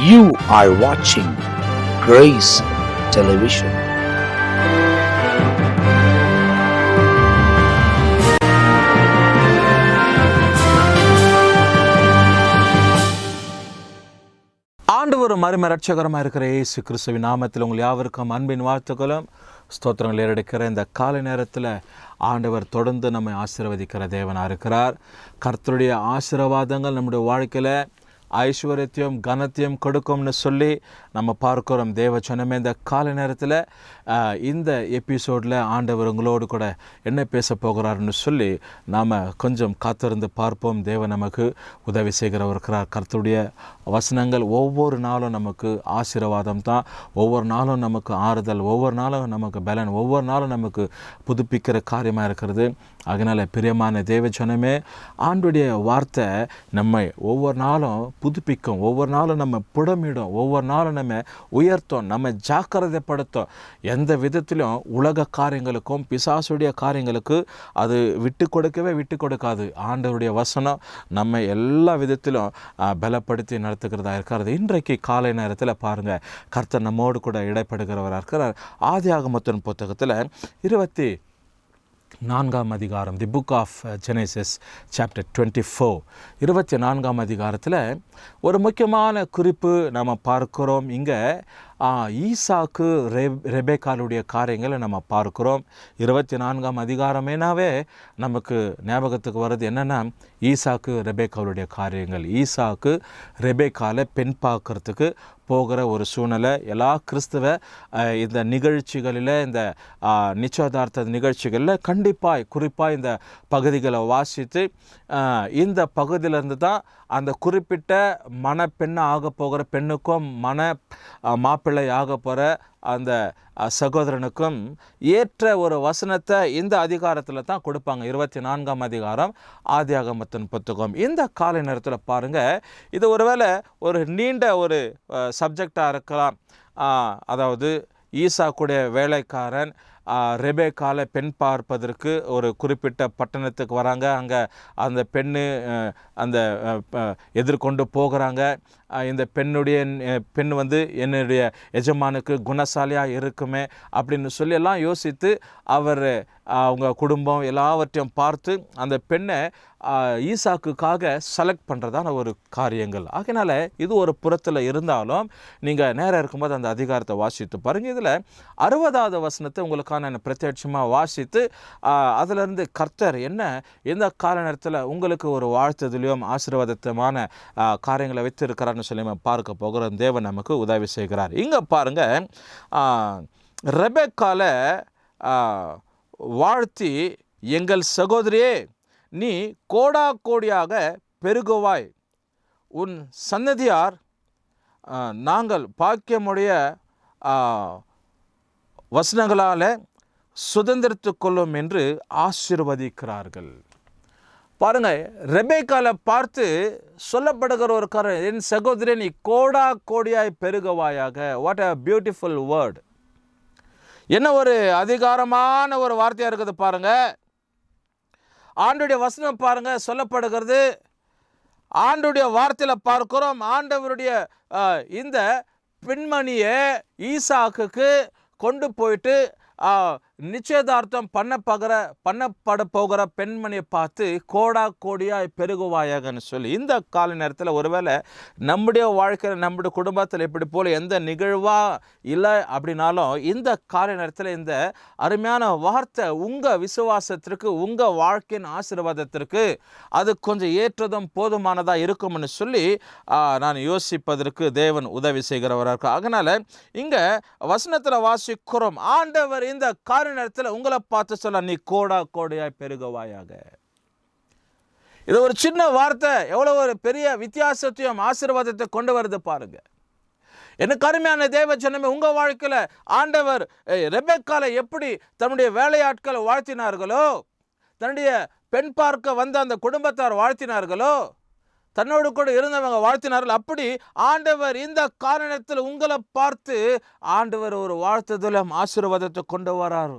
You are watching Grace Television. ஆண்டவரும் மறுமை ரட்சகரமாக இருக்கிற இயேசு கிறிஸ்துவின் நாமத்தில் உங்கள் யாவருக்கும் அன்பின் வாழ்த்துக்களும் ஸ்தோத்திரங்கள் ஏறெடுக்கிற இந்த காலை நேரத்தில் ஆண்டவர் தொடர்ந்து நம்மை ஆசீர்வதிக்கிற தேவனாக இருக்கிறார். கர்த்தருடைய ஆசீர்வாதங்கள் நம்முடைய வாழ்க்கையில் ஐஸ்வர்யத்தையும் கனத்தையும் கொடுக்கும்னு சொல்லி நம்ம பார்க்கிறோம். தேவ சொன்னமே இந்த காலை நேரத்தில் இந்த எபிசோடில் ஆண்டவர் உங்களோடு கூட என்ன பேச போகிறாருன்னு சொல்லி நாம் கொஞ்சம் காத்திருந்து பார்ப்போம். தேவன் நமக்கு உதவி செய்கிறவர் இருக்கிறார். கர்த்தருடைய வசனங்கள் ஒவ்வொரு நாளும் நமக்கு ஆசீர்வாதம் தான். ஒவ்வொரு நாளும் நமக்கு ஆறுதல், ஒவ்வொரு நாளும் நமக்கு பலன், ஒவ்வொரு நாளும் நமக்கு புதுப்பிக்கிற காரியமாக இருக்கிறது. அதனால் பிரியமான தேவ சொன்னமே, ஆண்டுடைய வார்த்தை நம்மை ஒவ்வொரு நாளும் புதுப்பிக்கும், ஒவ்வொரு நாளும் நம்ம புடமிடும், ஒவ்வொரு நாளும் நம்ம உயர்த்தும், நம்ம ஜாக்கிரதைப்படுத்தும். எந்த விதத்திலும் உலக காரியங்களுக்கும் பிசாசுடைய காரியங்களுக்கு அது விட்டு கொடுக்காது. ஆண்டவருடைய வசனம் நம்ம எல்லா விதத்திலும் பலப்படுத்தி நடத்துகிறதா இருக்கிறது. இன்றைக்கு காலை நேரத்தில் பாருங்கள், கர்த்தர் நம்மோடு கூட இடைப்படுகிறவராக இருக்கிறார். ஆதியாகமத்தின் புத்தகத்தில் 24ஆம் அதிகாரம், the book of Genesis chapter 24, 24ஆம் அதிகாரத்தில் ஒரு முக்கியமான குறிப்பு நம்ம பார்க்கிறோம். இங்கே ஈசாக்கு ரெபேக்காளுடைய காரியங்களை நம்ம பார்க்கிறோம். 24ஆம் அதிகாரமேனாவே நமக்கு ஞாபகத்துக்கு வர்றது என்னென்னா, ஈசாக்கு ரெபேக்காளுடைய காரியங்கள். ஈசாக்கு ரெபேக்காலை பெண் பார்க்கறதுக்கு போகிற ஒரு சூழ்நிலை. எல்லா கிறிஸ்தவ இந்த நிகழ்ச்சிகளில், இந்த நிச்சயதார்த்த நிகழ்ச்சிகளில் குறிப்பாக இந்த பகுதிகளை வாசித்து இந்த பகுதியிலேருந்து தான் அந்த குறிப்பிட்ட மணப்பெண்ணை ஆக போகிற பெண்ணுக்கும் மாப்பிள்ளை ஆக போகிற அந்த சகோதரனுக்கும் ஏற்ற ஒரு வசனத்தை இந்த அதிகாரத்தில் தான் கொடுப்பாங்க. 24ஆம் அதிகாரம் ஆதியாகமத்தின் புத்தகம். இந்த காலை நேரத்தில் பாருங்கள், இது ஒருவேளை ஒரு நீண்ட ஒரு சப்ஜெக்டாக இருக்கலாம். அதாவது ஈசாக்குடைய வேலைக்காரன் ரெபேக்காலை பெண் பார்ப்பதற்கு ஒரு குறிப்பிட்ட பட்டணத்துக்கு வராங்க. அங்கே அந்த அந்த எதிர்கொண்டு போகிறாங்க. இந்த பெண் என்னுடைய எஜமானுக்கு குணசாலியாக இருக்குமே அப்படின்னு சொல்லி எல்லாம் யோசித்து அவங்க குடும்பம் எல்லாவற்றையும் பார்த்து அந்த பெண்ணை ஈசாக்குக்காக செலக்ட் பண்ணுறதான ஒரு காரியங்கள். ஆகையினால இது ஒரு புறத்தில் இருந்தாலும் நீங்கள் நேரம் இருக்கும்போது அந்த அதிகாரத்தை வாசித்து பாருங்கள். இதில் 60வது வசனத்தை உங்களுக்கான பிரத்யட்சமாக வாசித்து அதிலிருந்து கர்த்தர் என்ன எந்த கால நேரத்தில் உங்களுக்கு ஒரு வாழ்த்துதலையும் ஆசீர்வாதமான காரியங்களை வைத்திருக்கிறார்னு சொல்லி பார்க்க போகிற தேவன் நமக்கு உதவி செய்கிறார். இங்கே பாருங்கள், ரெபேக்காலை வாழ்த்தி, எங்கள் சகோதரியே, நீ கோடாக பெருகுவாய், உன் சன்னதியார் நாங்கள் பாக்கியமுடைய வசனங்களால் சுதந்திரத்து கொள்ளும் என்று ஆசீர்வதிக்கிறார்கள். பாருங்கள், ரெபேக்காலை பார்த்து சொல்லப்படுகிற ஒரு காரணம், என் சகோதரி நீ கோடாய் பெருகுவாயாக. What a beautiful word! என்ன ஒரு அதிகாரமான ஒரு வார்த்தையாக இருக்குது பாருங்கள். ஆண்டுடைய வசனம் பாருங்கள் சொல்லப்படுகிறது. ஆண்டுடைய வார்த்தையில் பார்க்கிறோம், ஆண்டவருடைய இந்த பெண்மணியை ஈசாக்குக்கு கொண்டு போயிட்டு நிச்சயதார்த்தம் பண்ணப்பட போகிற பெண்மணியை பார்த்து கோடாய் பெருகுவாயாகன்னு சொல்லி இந்த கால நேரத்தில் ஒருவேளை நம்முடைய வாழ்க்கையில், நம்முடைய குடும்பத்தில் இப்படி போல் எந்த நிகழ்வாக இல்லை அப்படின்னாலும் இந்த கால நேரத்தில் இந்த அருமையான வார்த்தை உங்கள் விசுவாசத்திற்கு, உங்கள் வாழ்க்கையின் ஆசீர்வாதத்திற்கு அது கொஞ்சம் ஏற்றதும் போதுமானதாக இருக்கும்னு சொல்லி நான் யோசிப்பதற்கு தேவன் உதவி செய்கிறவராக இருக்கு. அதனால் இங்கே வசனத்தில் வாசிக்கிறோம், ஆண்டவர் இந்த நேரத்தில் உங்களை பார்த்து சொல்ல, நீ கோடாய் பெருகுவாயாக. இது ஒரு சின்ன வார்த்தை எவ்வளவு ஒரு பெரிய வித்தியாசத்தையும் ஆசீர்வாதத்தை கொண்டு வருது பாருங்க. எனக்கு அருமையான தேவ ஜனமே, உங்க வாழ்க்கையில ஆண்டவர் ரெபேக்காலை எப்படி தன்னுடைய வேலையாட்களை வாழ்த்தினார்களோ, தன்னுடைய பெண் பார்க்க வந்த அந்த குடும்பத்தார் வாழ்த்தினார்களோ, தன்னோடு கூட இருந்தவங்க வாழ்த்தினார்கள், அப்படி ஆண்டவர் இந்த காரணத்தில் உங்களை பார்த்து ஆண்டவர் ஒரு வாழ்த்துதலும் ஆசீர்வாதத்தை கொண்டு வராரு.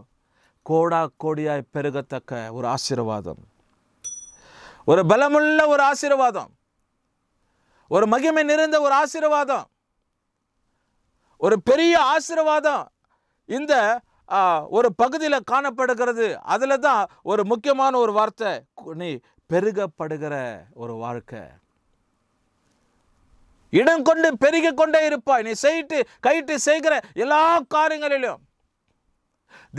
கோடாய் பெருகத்தக்க ஒரு ஆசீர்வாதம், ஒரு பலமுள்ள ஒரு ஆசீர்வாதம், ஒரு மகிமை நிறைந்த ஒரு ஆசீர்வாதம். ஒரு பெரிய ஆசீர்வாதம் இந்த ஒரு பகுதியில் காணப்படுகிறது. அதில் தான் ஒரு முக்கியமான ஒரு வார்த்தை, நீ பெருகப்படுகிற ஒரு வாழ்க்கை. இடம் கொண்டு பெருகி கொண்டே இருப்பாய். நீ கைட்டு செய்கிற எல்லா காரியங்களிலும்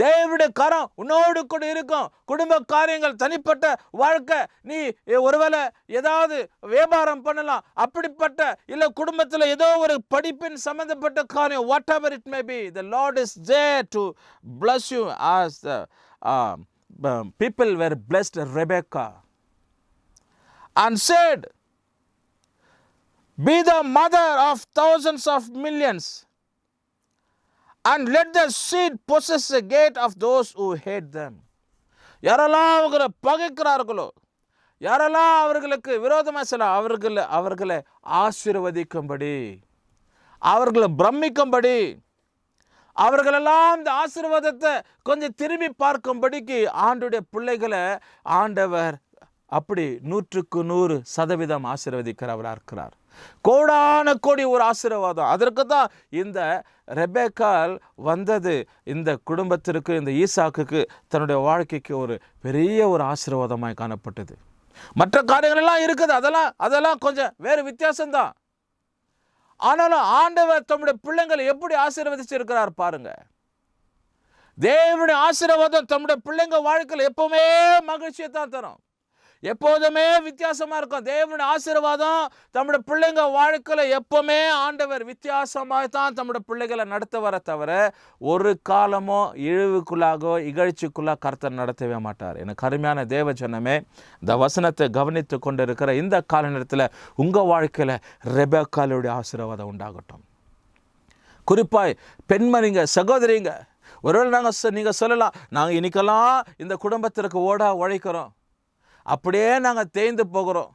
தேவனுடைய கரம் உன்னோடு கூட இருக்கும். குடும்ப காரியங்கள், தனிப்பட்ட வாழ்க்கை, நீ ஒருவேளை ஏதாவது வியாபாரம் பண்ணலாம், அப்படிப்பட்ட இல்லை குடும்பத்தில் ஏதோ ஒரு படிப்பின் சம்பந்தப்பட்ட காரியம், what ever it may be, the Lord is there to bless you as the people were blessed Rebecca and said, be the mother of thousands of millions and let the seed possess the gate of those who hate them. யாரெல்லாம் அவர்களை பகைக்கிறார்களோ, யாரெல்லாம் அவர்களுக்கு விரோதமாக சில அவர்களை ஆசீர்வதிக்கும்படி, அவர்களை பிரமிக்கும்படி, அவர்களெல்லாம் இந்த ஆசீர்வாதத்தை கொஞ்சம் திரும்பி பார்க்கும்படிக்கு ஆண்டுடைய பிள்ளைகளை ஆண்டவர் அப்படி 100% ஆசீர்வதிக்கிறவராக இருக்கிறார். கோடான கோடி ஒரு ஆசீர்வாதம். அதற்கு தான் இந்த ரெபேக்கால் வந்தது. இந்த குடும்பத்திற்கு, இந்த ஈசாக்குக்கு, தன்னுடைய வாழ்க்கைக்கு ஒரு பெரிய ஒரு ஆசீர்வாதமாய் காணப்பட்டது. மற்ற காரியங்கள் எல்லாம் இருக்குது, அதெல்லாம் கொஞ்சம் வேறு வித்தியாசம்தான். ஆனாலும் ஆண்டவர் தம்முடைய பிள்ளைங்களை எப்படி ஆசீர்வதிச்சிருக்கிறார் பாருங்க. தேவனுடைய ஆசீர்வாதம் தம்முடைய பிள்ளைங்க வாழ்க்கையில் எப்பவுமே மகிழ்ச்சியை தான் தரும், எப்போதுமே வித்தியாசமா இருக்கும். தேவனுடைய ஆசீர்வாதம் தம்முடைய பிள்ளைங்க வாழ்க்கையில் எப்பவுமே ஆண்டவர் வித்தியாசமாக தான் தம்முடைய பிள்ளைகளை நடத்த வர தவிர ஒரு காலமோ இழிவுக்குள்ளாகோ இகழ்ச்சிக்குள்ளாக கர்த்தர் நடத்தவே மாட்டார். எனக்கு அருமையான தேவ ஜனமே, இந்த வசனத்தை கவனித்து கொண்டு இருக்கிற இந்த கால நேரத்தில் உங்கள் வாழ்க்கையில் ரெபெக்காளுடைய ஆசீர்வாதம் உண்டாகட்டும். குறிப்பாய் பெண்மணிங்க, சகோதரிங்க, ஒருவேளை நீங்கள் சொல்லலாம், நாங்கள் இன்னைக்கெல்லாம் இந்த குடும்பத்திற்கு உழைக்கிறோம், அப்படியே நாங்கள் தேய்ந்து போகிறோம்,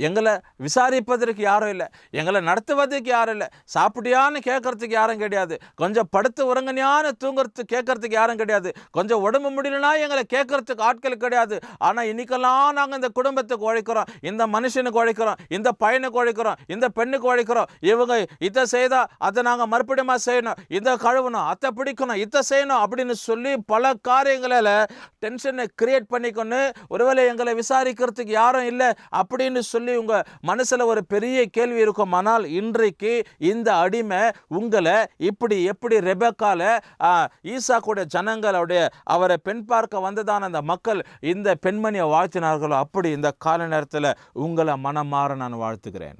எங்களை விசாரிப்பதற்கு யாரும் இல்லை, எங்களை நடத்துவதற்கு யாரும் இல்லை, சாப்பிட்டியான்னு கேட்கறதுக்கு யாரும் கிடையாது, கொஞ்சம் படுத்து உறங்கினியான்னு தூங்குறதுக்கு கேட்கறதுக்கு யாரும் கிடையாது, கொஞ்சம் உடம்பு முடியலனா எங்களை கேட்கறதுக்கு ஆட்கள் கிடையாது. ஆனால் இன்னைக்கெல்லாம் நாங்கள் இந்த குடும்பத்துக்கு உழைக்கிறோம், இந்த மனுஷனுக்கு உழைக்கிறோம், இந்த பையனுக்கு உழைக்கிறோம், இந்த பெண்ணுக்கு உழைக்கிறோம், இவங்க இதை செய்தால் அதை நாங்கள் மறுபடியும் செய்யணும், இதை கழுவணும், அதை பிடிக்கணும், இதை செய்யணும் அப்படின்னு சொல்லி பல காரியங்களில் டென்ஷனை கிரியேட் பண்ணிக்கொண்டு ஒருவேளை எங்களை விசாரிக்கிறதுக்கு யாரும் இல்லை அப்படின்னு சொல்லி உங்க மனசுல ஒரு பெரிய கேள்வி இருக்கும். ஆனால் இன்றைக்கு இந்த அடிமை உங்களை எப்படி ரெபெக்கால ஈசாக்குடைய ஜனங்களுடைய அவரை பெண் பார்க்க வந்ததான அந்த மக்கள் இந்த பெண்மணியை வாழ்த்தினார்களோ, அப்படி இந்த கால நேரத்தில் உங்களை மனமாற நான் வாழ்த்துகிறேன்.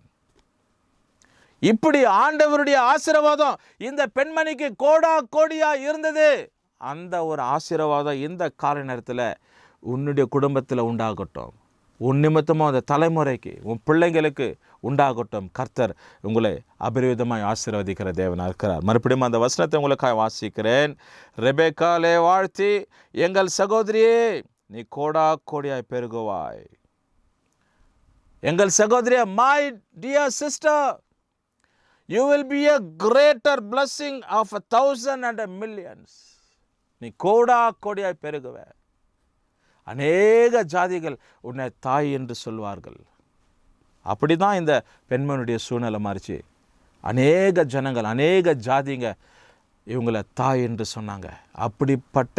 இப்படி ஆண்டவருடைய ஆசீர்வாதம் இந்த பெண்மணிக்கு கோடியா இருந்தது. அந்த ஒரு ஆசீர்வாதம் இந்த கால நேரத்தில் உன்னுடைய குடும்பத்தில் உண்டாகட்டும், உன் நிமித்தமும் அந்த தலைமுறைக்கு, உன் பிள்ளைங்களுக்கு உண்டாகட்டும். கர்த்தர் உங்களை அபரிவிதமாய் ஆசீர்வதிக்கிற தேவனாக இருக்கிறார். மறுபடியும் அந்த வசனத்தை உங்களுக்காக வாசிக்கிறேன். ரெபெக்காளே வாழ்த்தி, எங்கள் சகோதரியே நீ கோடியாய் பெருகுவாய். எங்கள் சகோதரியே, my dear sister, you will be a greater blessing of 1,000 and millions. நீ கோடியாய் பெருகுவ. அநேக ஜாதிகள் உன்னை தாய் என்று சொல்வார்கள். அப்படி தான் இந்த பெண்மனுடைய சூழ்நிலை மாறிச்சு. அநேக ஜனங்கள், அநேக ஜாதிங்க இவங்களை தாய் என்று சொன்னாங்க. அப்படிப்பட்ட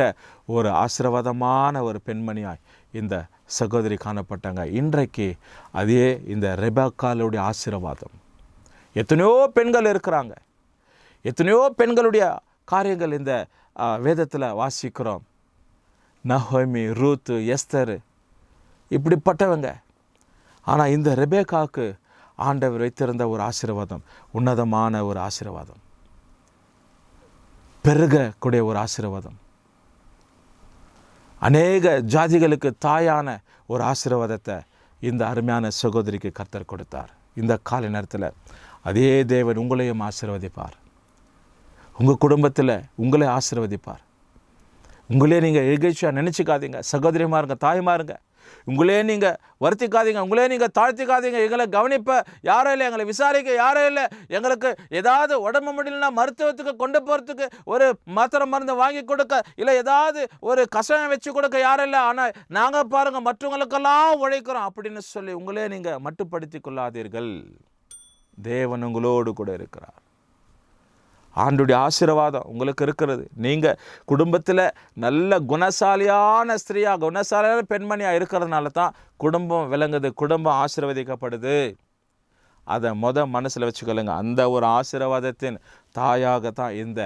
ஒரு ஆசீர்வாதமான ஒரு பெண்மணியாய் இந்த சகோதரி காணப்பட்டாங்க. இன்றைக்கு அதே இந்த ரெபெக்காளுடைய ஆசீர்வாதம். எத்தனையோ பெண்கள் இருக்கிறாங்க, எத்தனையோ பெண்களுடைய காரியங்கள் இந்த வேதத்தில் வாசிக்கிறோம். நகோமி, ரூத்து, எஸ்தர், இப்படிப்பட்டவங்க. ஆனால் இந்த ரெபெக்காவுக்கு ஆண்டவர் வைத்திருந்த ஒரு ஆசீர்வாதம், உன்னதமான ஒரு ஆசீர்வாதம், பெருகக்கூடிய ஒரு ஆசீர்வாதம், அநேக ஜாதிகளுக்கு தாயான ஒரு ஆசீர்வாதத்தை இந்த அருமையான சகோதரிக்கு கர்த்தர் கொடுத்தார். இந்த காலை நேரத்தில் அதே தேவன் உங்களையும் ஆசீர்வதிப்பார். உங்கள் குடும்பத்தில் உங்களை ஆசீர்வதிப்பார். உங்களே நீங்கள் இகழ்ச்சியாக நினச்சிக்காதீங்க. சகோதரிமாருங்க, தாய்மாருங்க, உங்களே நீங்கள் வருத்திக்காதீங்க, உங்களே நீங்கள் தாழ்த்திக்காதீங்க. எங்களை கவனிப்ப யாரும் இல்லை, எங்களை விசாரிக்க யாரும் இல்லை, எங்களுக்கு ஏதாவது உடம்பு முடியலன்னா மருத்துவத்துக்கு கொண்டு போகிறதுக்கு ஒரு மாத்திரை மருந்து வாங்கி கொடுக்க, இல்லை ஏதாவது ஒரு கஷாயம் வச்சு கொடுக்க யாரும் இல்லை. ஆனால் நாங்கள் பாருங்கள் மற்றவங்களுக்கெல்லாம் உழைக்கிறோம் அப்படின்னு சொல்லி உங்களே நீங்கள் மட்டுப்படுத்தி கொள்ளாதீர்கள். தேவன் உங்களோடு கூட இருக்கிறார். ஆண்டுடைய ஆசீர்வாதம் உங்களுக்கு இருக்கிறது. நீங்கள் குடும்பத்தில் நல்ல குணசாலியான ஸ்திரீயாக, குணசாலியான பெண்மணியாக இருக்கிறதுனால தான் குடும்பம் விளங்குது, குடும்பம் ஆசீர்வதிக்கப்படுது. அதை மனசில் வச்சுக்கொள்ளுங்க. அந்த ஒரு ஆசீர்வாதத்தின் தாயாக தான் இந்த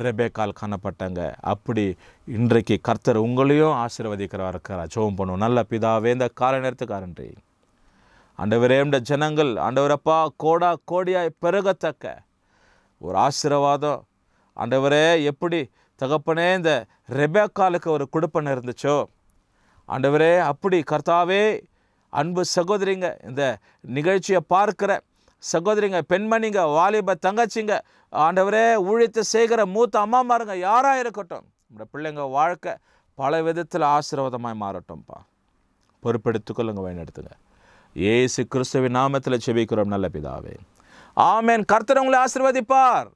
ரெபேக்கால் காணப்பட்டாங்க. அப்படி இன்றைக்கு கர்த்தர் உங்களையும் ஆசீர்வதிக்கிறவா இருக்கிறார். ஜெபம் பண்ணுவோம். நல்ல பிதாவே, இந்த காலை நேரத்துக்காரன்றி ஆண்டவரே, இந்த ஜனங்கள் ஆண்டவரப்பா கோடியாய் பெருகத்தக்க ஒரு ஆசீர்வாதம் ஆண்டவரே, எப்படி தகப்பனே இந்த ரெபேக்காலுக்கு ஒரு குடுப்பனை இருந்துச்சோ ஆண்டவரே, அப்படி கர்த்தாவே அன்பு சகோதரிங்க, இந்த நிகழ்ச்சியை பார்க்கிற சகோதரிங்க, பெண்மணிங்க, வாலிப தங்கச்சிங்க, ஆண்டவரே ஊழியத்தை செய்கிற மூத்த அம்மாமாருங்க, யாராக இருக்கட்டும், நம்மளோட பிள்ளைங்க வாழ்க்கை பல விதத்தில் ஆசீர்வாதமாய் மாறட்டும்ப்பா. பொறுப்பெடுத்துக்கொள்ளுங்க, வழிநடத்துங்க. இயேசு கிறிஸ்துவின் நாமத்தில் ஜெபிக்கிறோம் நல்ல பிதாவே, ஆமென். கர்த்தர் உங்களை ஆசீர்வதிப்பார்.